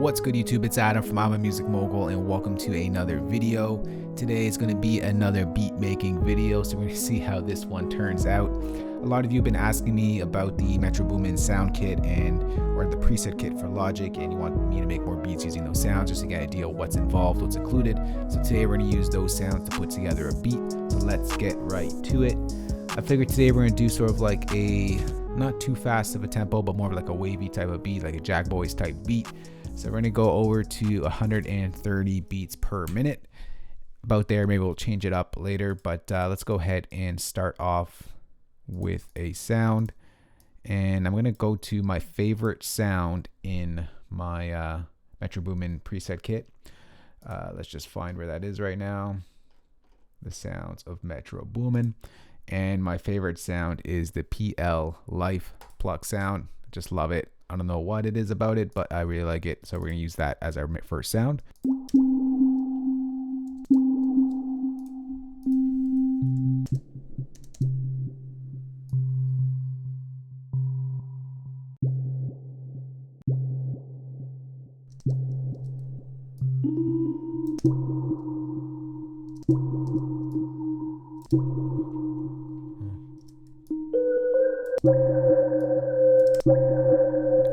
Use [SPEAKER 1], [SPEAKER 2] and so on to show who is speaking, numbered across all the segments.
[SPEAKER 1] What's good, YouTube? It's Adam from I'm a Music Mogul, and welcome to another video. Today is going to be another beat making video, so we're going to see how this one turns out. A lot of you have been asking me about the Metro Boomin sound kit or the preset kit for Logic, and you want me to make more beats using those sounds just to get an idea of what's involved, what's included. So today we're going to use those sounds to put together a beat. So let's get right to it. I figured today we're going to do sort of like a not too fast of a tempo, but more of like a wavy type of beat, like a Jackboys type beat. So we're going to go over to 130 beats per minute, about there. Maybe we'll change it up later, but let's go ahead and start off with a sound. And I'm going to go to my favorite sound in my Metro Boomin preset kit. Let's just find where that is right now. The Sounds of Metro Boomin. And my favorite sound is the PL Life Pluck sound. Just love it. I don't know what it is about it, but I really like it. So we're going to use that as our first sound.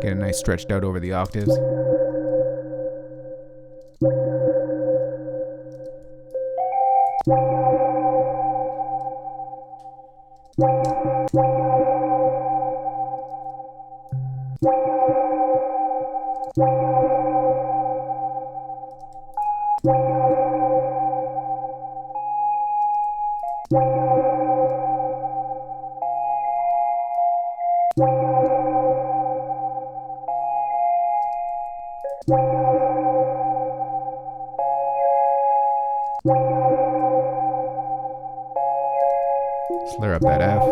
[SPEAKER 1] Get a nice stretched out over the octaves. Slur up that F.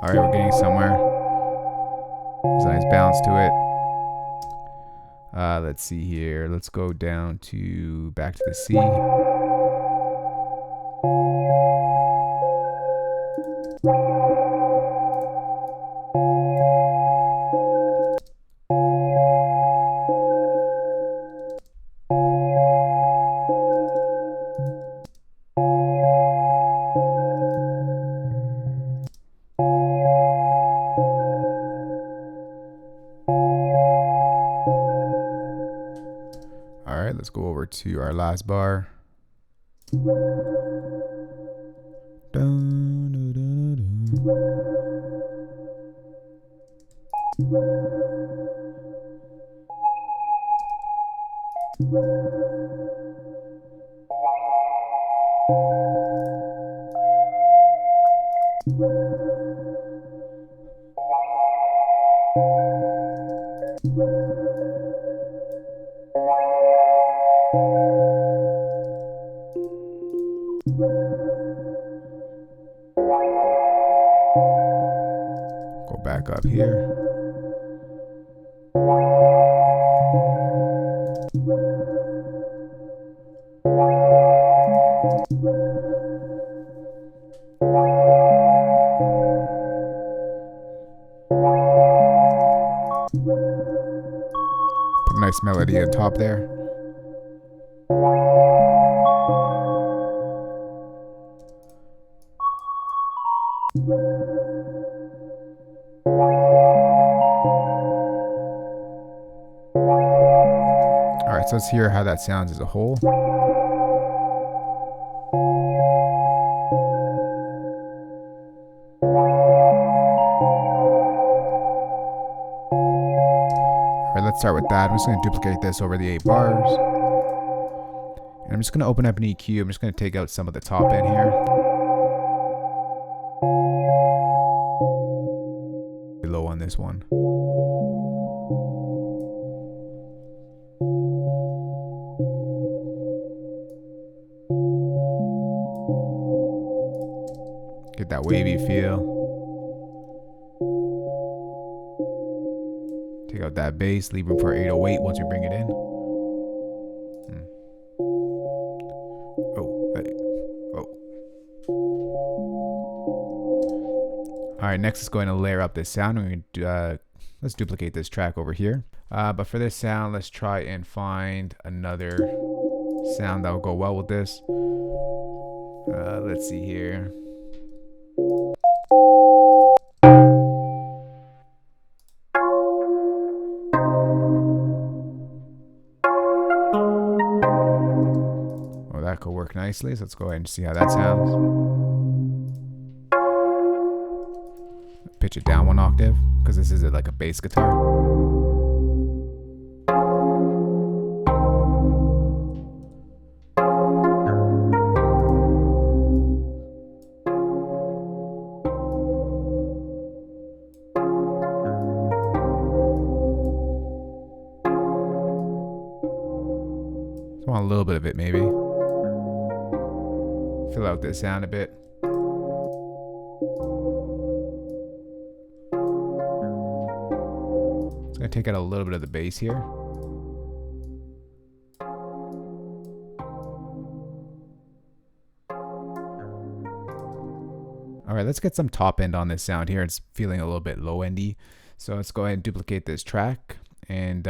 [SPEAKER 1] All right, we're getting somewhere. There's a nice bounce to it. Let's see here. Let's go down to back to the C. All right, let's go over to our last bar. Go back up here. Put a nice melody on top there. All right, so let's hear how that sounds as a whole. All right, let's start with that. I'm just going to duplicate this over the 8 bars. And I'm just going to open up an EQ. I'm just going to take out some of the top end here. Low on this one. Get that wavy feel. Take out that bass, leave room for 808 once we bring it in. Oh, hey. Oh. All right, next is going to layer up this sound. We're going to let's duplicate this track over here. But for this sound, let's try and find another sound that will go well with this. Let's see here. Oh, that could work nicely. So let's go ahead and see how that sounds. Pitch it down 1 octave because this is like a bass guitar. Just want a little bit of it, maybe. Fill out this sound a bit. It's going to take out a little bit of the bass here. All right, let's get some top end on this sound here. It's feeling a little bit low endy. So let's go ahead and duplicate this track and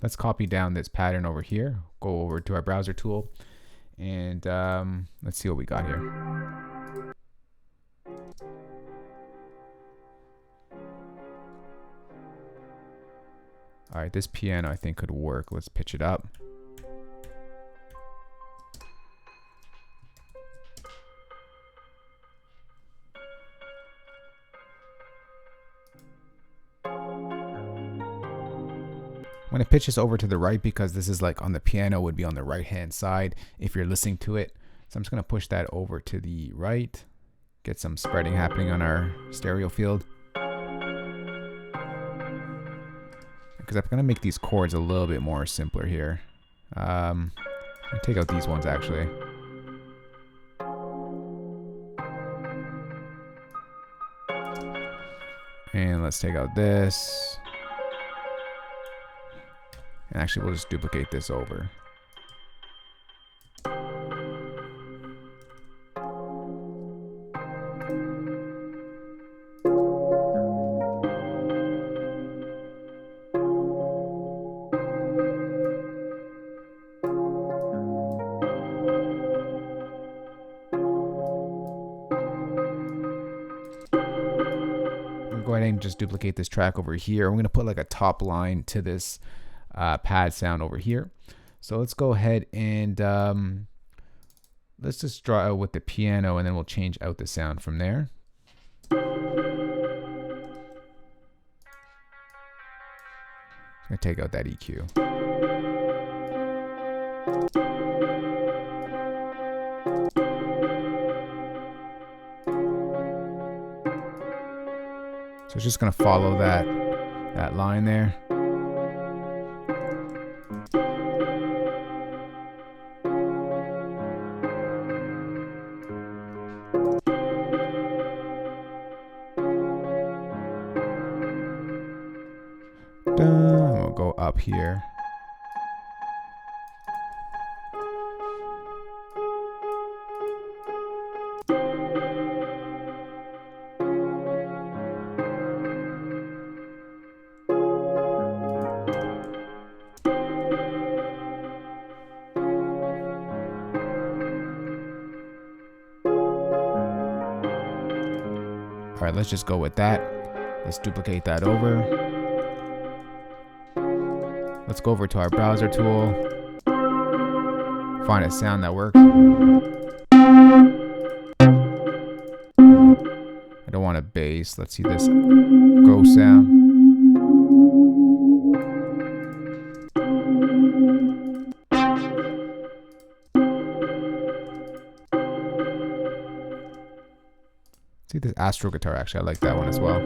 [SPEAKER 1] let's copy down this pattern over here. Go over to our browser tool and let's see what we got here. All right, this piano I think could work. Let's pitch it up. I'm going to pitch this over to the right because this is like on the piano would be on the right hand side if you're listening to it. So I'm just going to push that over to the right, get some spreading happening on our stereo field. Because I'm going to make these chords a little bit more simpler here. I'll take out these ones actually. And let's take out this. And actually we'll just duplicate this over. Go ahead and just duplicate this track over here. I'm going to put like a top line to this pad sound over here. So let's go ahead and let's just draw out with the piano and then we'll change out the sound from there. I'm going to take out that EQ. So it's just going to follow that line there. We'll go up here. All right, let's just go with that. Let's duplicate that over. Let's go over to our browser tool. Find a sound that works. I don't want a bass. Let's see this go sound. See this Astro guitar, actually, I like that one as well.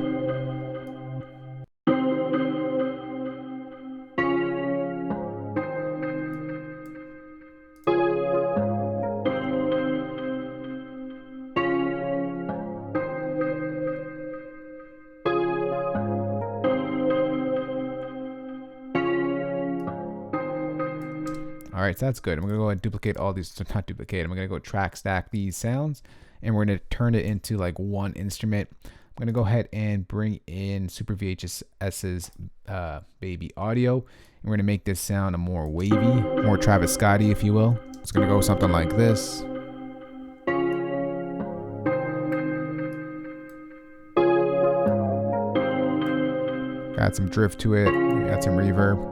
[SPEAKER 1] All All right, so that's good. I'm gonna go ahead and duplicate all these. So not duplicate. I'm gonna go track stack these sounds, and we're gonna turn it into like one instrument. I'm gonna go ahead and bring in Super VHS's Baby Audio, and we're gonna make this sound a more wavy, more Travis Scotty, if you will. It's gonna go something like this. Got some drift to it. Got some reverb.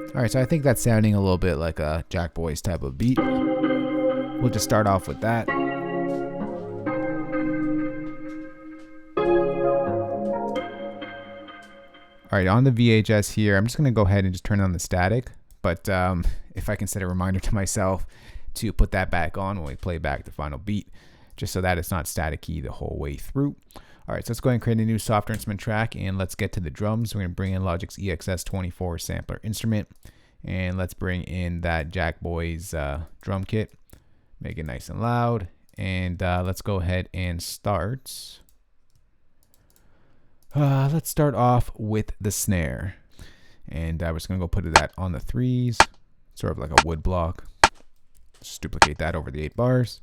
[SPEAKER 1] All right, so I think that's sounding a little bit like a Jackboys type of beat. We'll just start off with that. All right, on the VHS here, I'm just gonna go ahead and just turn on the static, but if I can set a reminder to myself to put that back on when we play back the final beat, just so that it's not static-y the whole way through. All right, so let's go ahead and create a new software instrument track, and let's get to the drums. We're gonna bring in Logic's EXS24 sampler instrument, and let's bring in that Jackboys drum kit, make it nice and loud, and let's go ahead and start. Let's start off with the snare, and we're just gonna go put that on the 3s, sort of like a wood block. Just duplicate that over the 8 bars.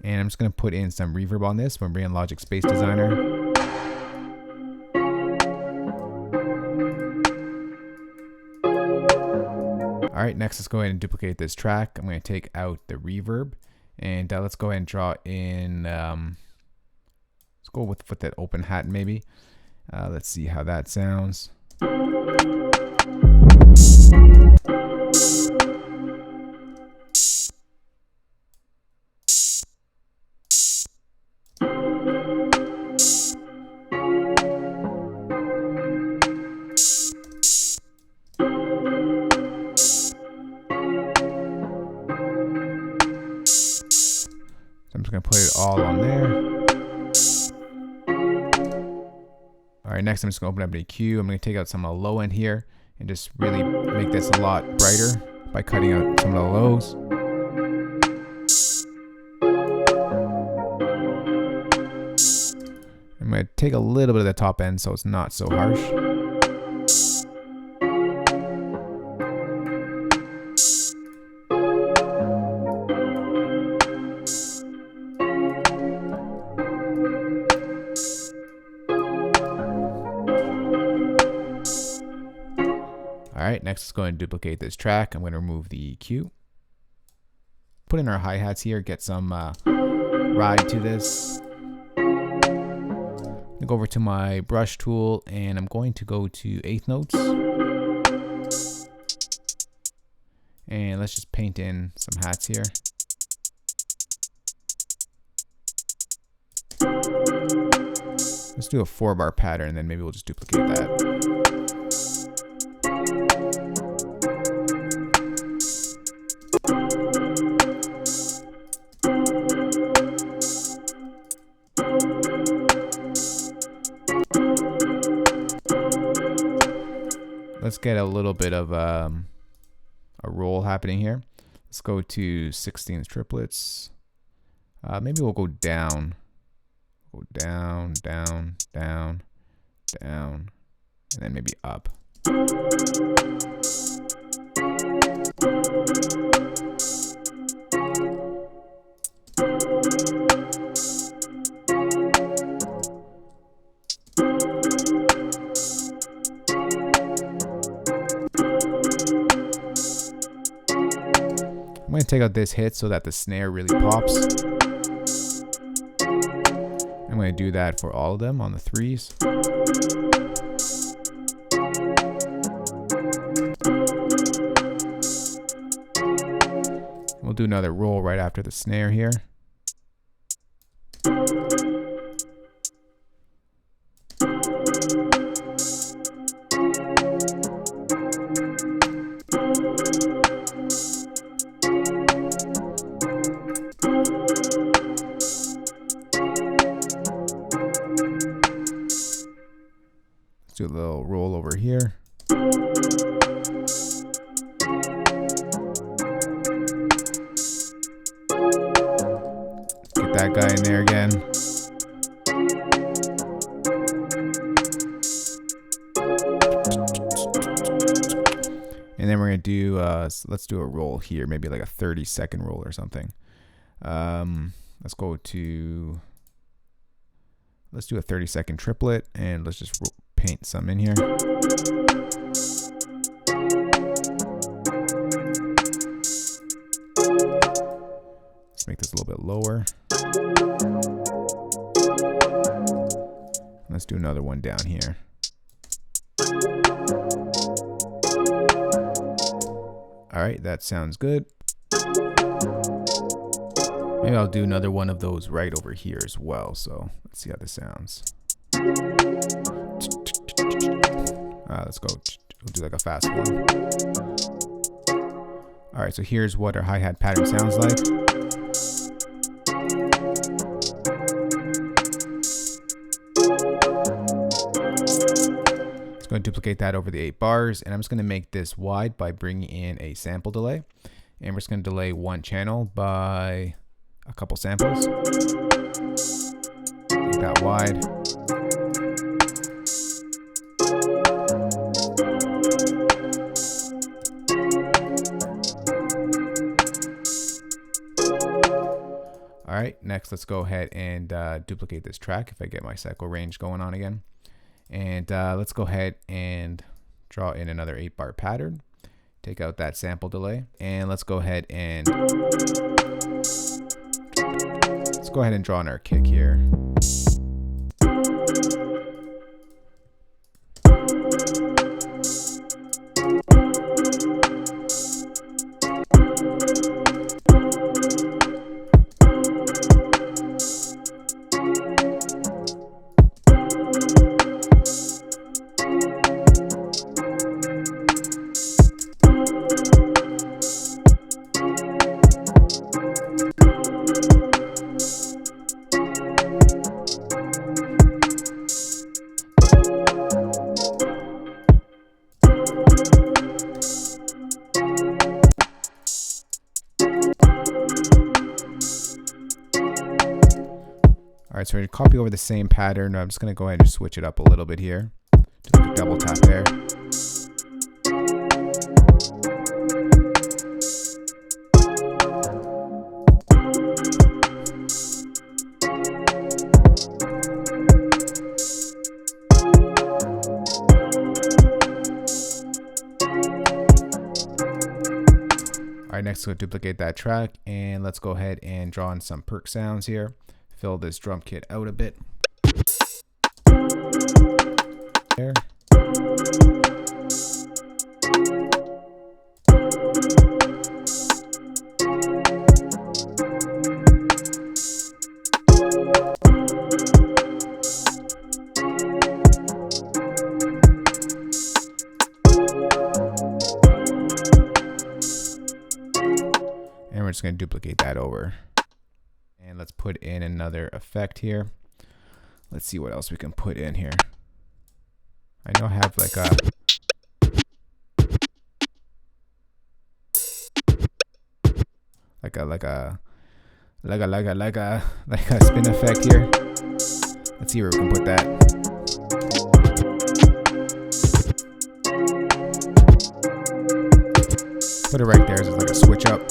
[SPEAKER 1] And I'm just gonna put in some reverb on this. We're bringing Logic Space Designer. All right, next let's go ahead and duplicate this track. I'm gonna take out the reverb. And let's go ahead and draw in, let's go with that open hat maybe. Let's see how that sounds. I'm just gonna put it all on there. All right, next I'm just gonna open up an EQ. I'm gonna take out some of the low end here and just really make this a lot brighter by cutting out some of the lows. I'm gonna take a little bit of the top end so it's not so harsh. All right, next let's go ahead and duplicate this track. I'm going to remove the EQ. Put in our hi-hats here, get some ride to this. I'll go over to my brush tool and I'm going to go to 1/8 notes. And let's just paint in some hats here. Let's do a 4-bar pattern and then maybe we'll just duplicate that. Let's get a little bit of a roll happening here. Let's go to 16th triplets. Maybe we'll go down. Go down, down, down, down, and then maybe up. I'm going to take out this hit so that the snare really pops. I'm going to do that for all of them on the 3s. We'll do another roll right after the snare here. Get that guy in there again. And then we're gonna do, let's do a roll here, maybe like a 30-second roll or something. Let's do a 30-second triplet, and let's just paint some in here. Let's make this a little bit lower. Let's do another one down here. All right, that sounds good. Maybe I'll do another one of those right over here as well. So let's see how this sounds. Let's go. We'll do like a fast one. All right, so here's what our hi-hat pattern sounds like. Just going to duplicate that over the 8 bars, and I'm just going to make this wide by bringing in a sample delay. And we're just going to delay one channel by a couple samples. Make that wide. All right, next let's go ahead and duplicate this track if I get my cycle range going on again. And let's go ahead and draw in another 8-bar pattern. Take out that sample delay, and let's go ahead and draw in our kick here. All right, so we're gonna copy over the same pattern. I'm just gonna go ahead and switch it up a little bit here. Just like a double tap there. All right, next we'll duplicate that track, and let's go ahead and draw in some perc sounds here. Fill this drum kit out a bit. There. And we're just going to duplicate that over. And let's put in another effect here. Let's see what else we can put in here. I know I have like a spin effect here. Let's see where we can put that. Put it right there, so it's like a switch up.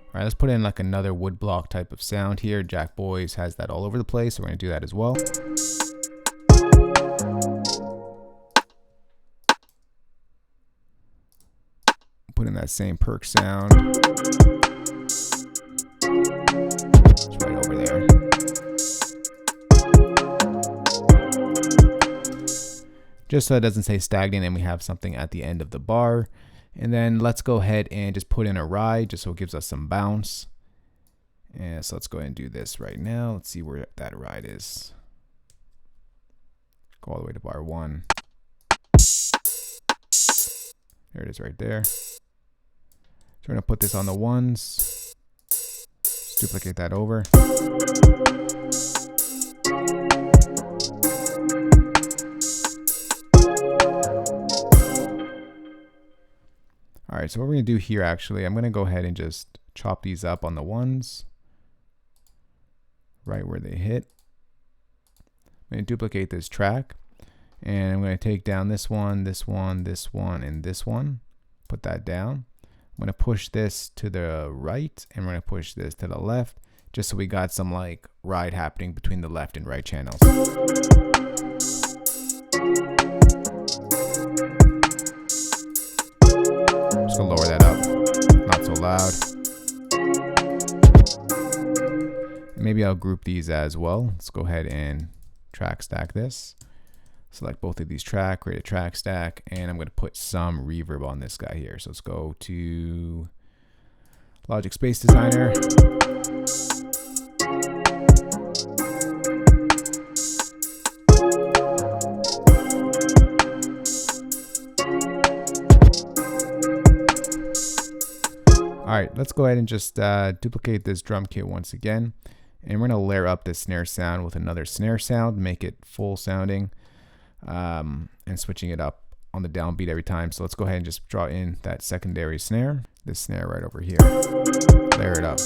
[SPEAKER 1] All right, let's put in like another wood block type of sound here. Jackboys has that all over the place, so we're gonna do that as well. Put in that same perc sound. It's right over there. Just so it doesn't stay stagnant and we have something at the end of the bar. And then let's go ahead and just put in a ride just so it gives us some bounce. And so let's go ahead and do this right now. Let's see where that ride is. Go all the way to bar 1. There it is right there. Just we're going to put this on the ones. Let's duplicate that over. All right, so what we're going to do here, actually, I'm going to go ahead and just chop these up on the ones, right where they hit. I'm going to duplicate this track, and I'm going to take down this one, this one, this one, and this one. Put that down. I'm going to push this to the right, and we're going to push this to the left, just so we got some like ride happening between the left and right channels. Just gonna lower that up, not so loud. Maybe I'll group these as well. Let's go ahead and track stack this. Select both of these track, create a track stack, and I'm going to put some reverb on this guy here. So let's go to Logic Space Designer. All right, let's go ahead and just duplicate this drum kit once again. And we're going to layer up this snare sound with another snare sound, make it full sounding. And switching it up on the downbeat every time. So let's go ahead and just draw in that secondary snare, this snare right over here. Layer it up.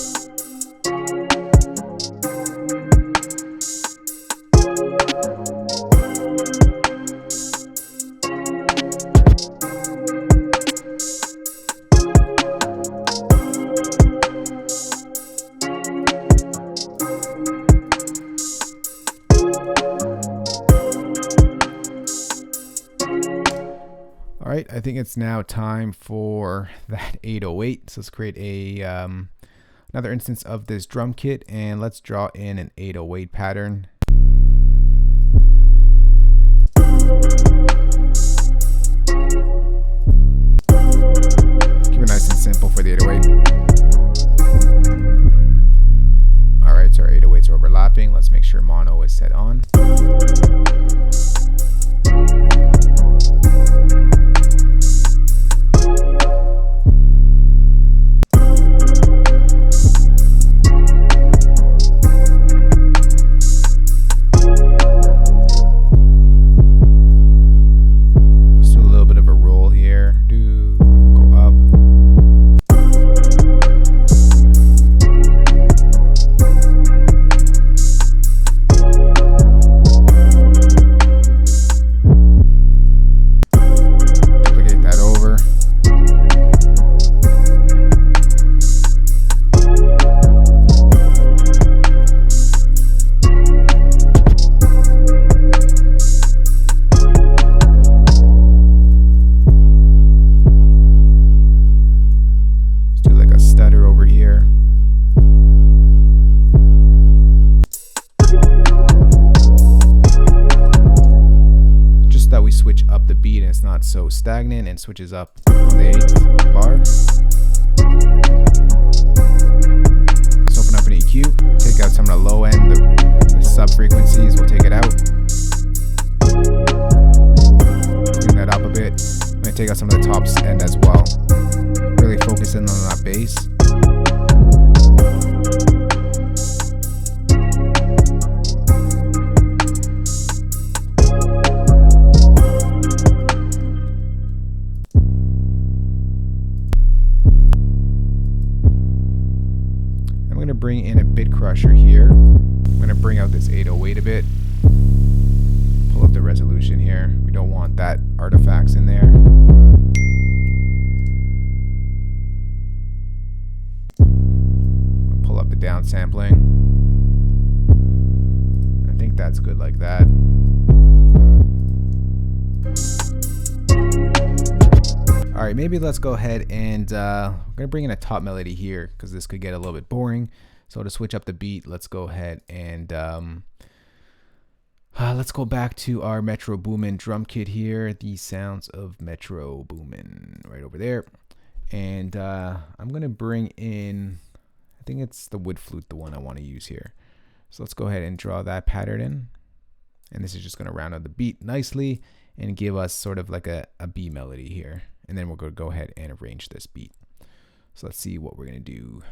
[SPEAKER 1] All right, I think it's now time for that 808. So let's create a another instance of this drum kit, and let's draw in an 808 pattern. Keep it nice and simple for the 808. All right, so our 808s are overlapping. Let's make sure mono is set on. Not so stagnant, and switches up on the 8th bar. Let's open up an EQ, take out some of the low end, the sub frequencies, we'll take it out. Clean that up a bit. I'm going to take out some of the top end as well. Really focus in on that bass. Bring in a bit crusher here. I'm going to bring out this 808 a bit. Pull up the resolution here. We don't want that artifacts in there. Pull up the down sampling. I think that's good like that. All right, maybe let's go ahead and I'm going to bring in a top melody here because this could get a little bit boring. So to switch up the beat, let's go ahead and let's go back to our Metro Boomin drum kit here, the Sounds of Metro Boomin right over there. And I'm going to bring in, I think it's the wood flute, the one I want to use here. So let's go ahead and draw that pattern in. And this is just going to round out the beat nicely and give us sort of like a B melody here. And then we're going to go ahead and arrange this beat. So let's see what we're gonna do.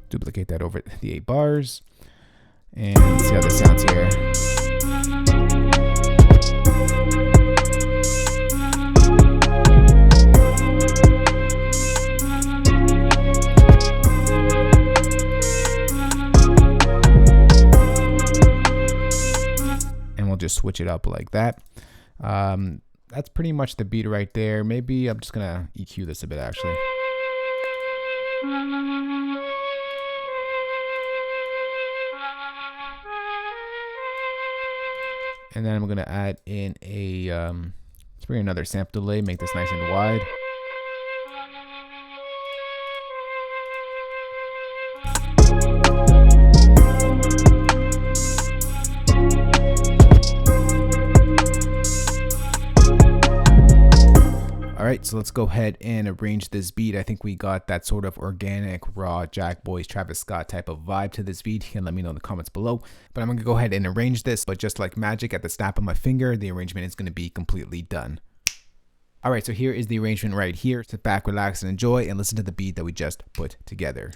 [SPEAKER 1] Duplicate that over the 8 bars and see how this sounds here. And we'll just switch it up like that. That's pretty much the beat right there. Maybe I'm just gonna EQ this a bit actually. And then I'm going to add in a, let's bring another sample delay, make this nice and wide. Alright, so let's go ahead and arrange this beat. I think we got that sort of organic, raw, Jackboys, Travis Scott type of vibe to this beat. You can let me know in the comments below. But I'm going to go ahead and arrange this. But just like magic, at the snap of my finger, the arrangement is going to be completely done. Alright, so here is the arrangement right here. Sit back, relax, and enjoy, and listen to the beat that we just put together.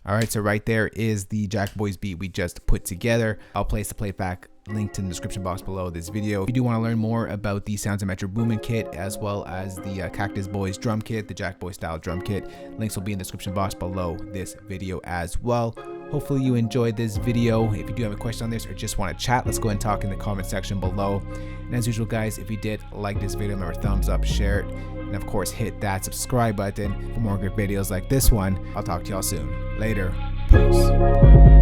[SPEAKER 1] Alright, so right there is the Jackboys beat we just put together. I'll place the playback linked in the description box below this video. If you do want to learn more about the Sounds of Metro Boomin kit, as well as the Cactus Boys drum kit, the Jackboy style drum kit, links will be in the description box below this video as well. Hopefully you enjoyed this video. If you do have a question on this or just want to chat, let's go and talk in the comment section below. And as usual guys, if you did like this video, remember thumbs up, share it, and of course hit that subscribe button for more great videos like this one. I'll talk to y'all soon. Later. Peace.